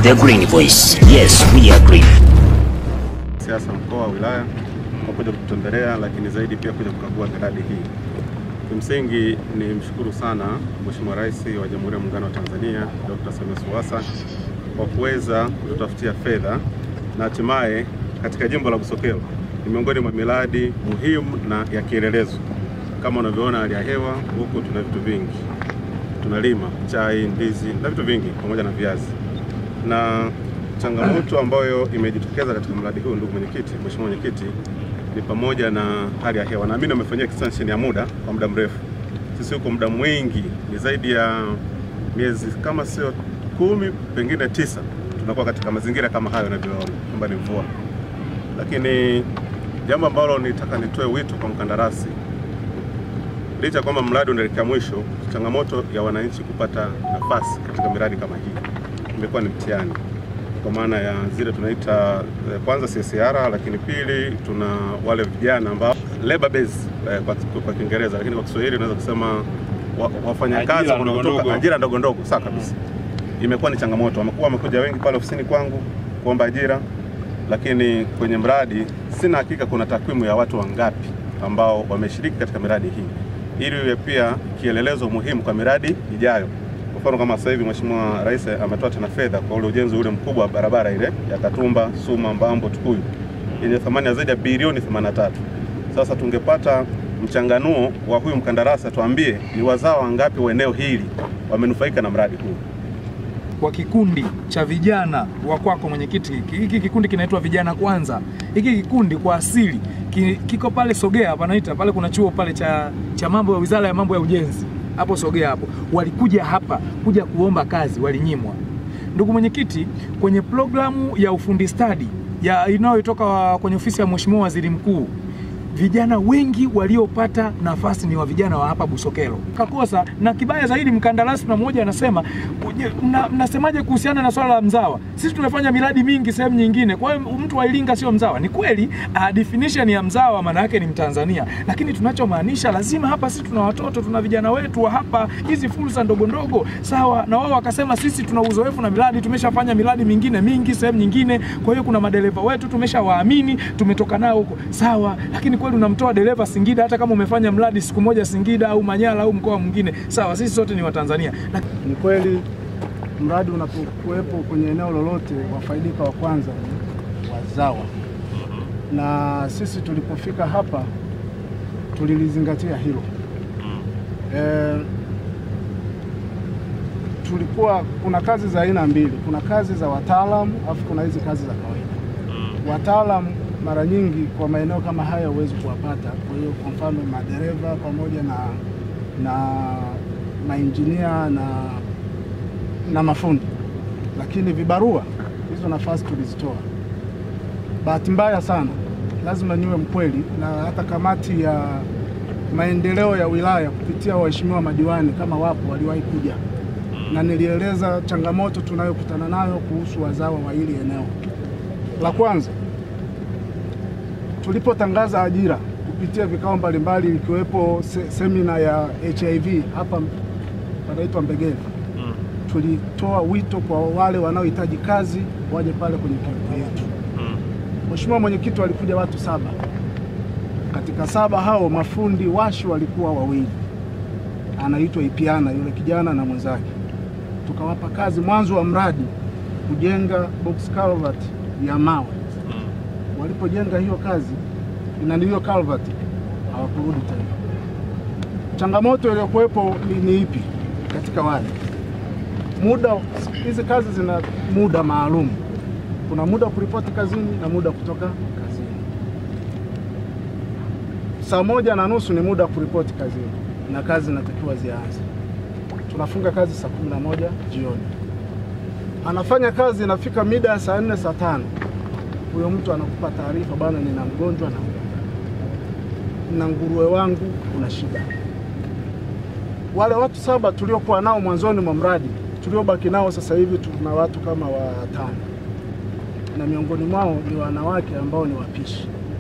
The Green Voice. Yes, we agree. Siasa mkoa wa wilaya kwa kuja kutembelea, lakini zaidi pia kuja kukagua miradi hii. Kimsingi ni mshukuru sana Mheshimiwa Rais wa Jamhuri ya Muungano wa Tanzania Dr. Samia Suluhu Hassan kwa kuweza kututafutia fedha na hatimaye katika jimbo la Busokelo ni miongoni mwa miradi muhimu na ya kielelezo. Kama unavyoona hali ya hewa huku, tuna vitu vingi, tunalima chai, ndizi na vitu vingi pamoja na viazi. Na changamoto ambayo imejitokeza katika mradi huu, ndugu mwenyekiti, Mheshimiwa Mwenyekiti, ni pamoja na hali ya hewa. Na mimi nimefanyia extension ya muda kwa muda mrefu. Sisi huko muda mwingi ni zaidi ya miezi kama sio 10 pengine 9 tunakuwa katika mazingira kama hayo unavyoona kwamba ni mvua. Lakini jambo ambalo nitaka nitoe wito kwa mkandarasi, licha kwamba mradi unaelekea mwisho, changamoto ya wananchi kupata nafasi katika miradi kama hii imekuwa ni mtihani, kwa maana ya zile tunaita kwanza CSR, lakini pili tuna wale vijana ambao labor base kwa Kiingereza, lakini kwa Kiswahili unaweza kusema wafanyakazi kutoka ajira ndogo ndogo. Sawa kabisa. Imekuwa ni changamoto. Wamekuja wengi pale ofisini kwangu kuomba ajira, lakini kwenye mradi sina hakika kuna takwimu ya watu wangapi ambao wameshiriki katika miradi hii, ili iwe pia kielelezo muhimu kwa miradi ijayo. Kwa mfano kama sasa hivi Mheshimiwa Rais ametoa tena fedha kwa ule ujenzi ule mkubwa wa barabara ile ya Katumba, Suma, Mbambo, Tukuyu yenye thamani ya zaidi ya bilioni 83. Sasa tungepata mchanganuo wa huyu mkandarasi atuambie ni wazao wangapi wa eneo hili wamenufaika na mradi huu. Kwa kikundi cha vijana wa kwako mwenyekiti, hiki kikundi kinaitwa Vijana Kwanza. Hiki kikundi kwa asili kiko pale Sogea, panaita pale kuna chuo pale cha mambo ya Wizara ya Mambo ya Ujenzi. Hapo Sogea hapo. Walikuja hapa kuja kuomba kazi, walinyimwa. Ndugu mwenyekiti, kwenye programu ya ufundi stadi inayotoka kwenye ofisi ya Mheshimiwa Waziri Mkuu, vijana wengi waliopata nafasi ni wa vijana wa hapa Busokelo. Kakosa na kibaya zaidi, mkandarasi mmoja anasema, mnasemaje kuhusiana na swala la mzawa? Sisi tumefanya miradi mingi sehemu nyingine, kwa hiyo mtu wa Iringa sio mzawa. Ni kweli, definition ya mzawa maana yake ni Mtanzania, lakini tunachomaanisha lazima hapa sisi tuna watoto, tuna vijana wetu wa hapa, hizi fursa ndogo ndogo, sawa. Na wao wakasema sisi tuna uzoefu na miradi, tumeshafanya miradi mingine mingi sehemu nyingine, kwa hiyo kuna madereva wetu tumeshawaamini, tumetoka nao huko, sawa. Lakini kweli unamtoa dereva Singida, hata kama umefanya mradi siku moja Singida au Manyara au mkoa mwingine, sawa, sisi sote ni Watanzania. Ni kweli mradi unapokuwepo kwenye eneo lolote, wafaidika wa kwanza wazawa. Na sisi tulipofika hapa tulilizingatia hilo. Kuna kazi za aina mbili, kuna kazi za wataalamu afu kuna hizi kazi za kawaida. Wataalamu mara nyingi kwa maeneo kama haya huwezi kuwapata. Kwa hiyo kwa mfano madereva pamoja na mainjinia na mafundi, lakini vibarua hizo nafasi tulizitoa. Bahati mbaya sana, lazima niwe mkweli, na hata kamati ya maendeleo ya wilaya kupitia waheshimiwa madiwani kama wapo waliwahi kuja, na nilieleza changamoto tunayokutana nayo kuhusu wazawa wa hili eneo. La kwanza, tulipotangaza ajira kupitia vikao mbalimbali ikiwepo semina ya HIV hapa panaitwa Mbegele, tulitoa wito kwa wale wanaohitaji kazi waje pale kwenye kambi yetu. Mheshimiwa mwenyekiti, walikuja watu 7. Katika 7 hao mafundi washi walikuwa 2. Anaitwa Ipiana yule kijana na mwenzake. Tukawapa kazi mwanzo wa mradi kujenga box culvert ya mawe. Walipojenga hiyo kazi na hiyo culvert hawakurudi tena. Changamoto iliyokuwepo ni ipi katika wale? Muda, hizi kazi zina muda maalum. Kuna muda kuripoti kazini na muda kutoka kazini. Saa 1:30 ni muda kuripoti kazini na kazi zinatakiwa zianze. Tunafunga kazi saa 11 jioni. Anafanya kazi inafika mida ya saa 4 saa 5. Huyo mtu anakupa taarifa, bwana nina mgonjwa na nguruwe wangu kuna shida. Wale watu 7 tuliokuwa nao mwanzoni mwa mradi, tuliobaki nao sasa hivi tuna watu kama 5. Na miongoni mwao ni wanawake ambao ni wapishi.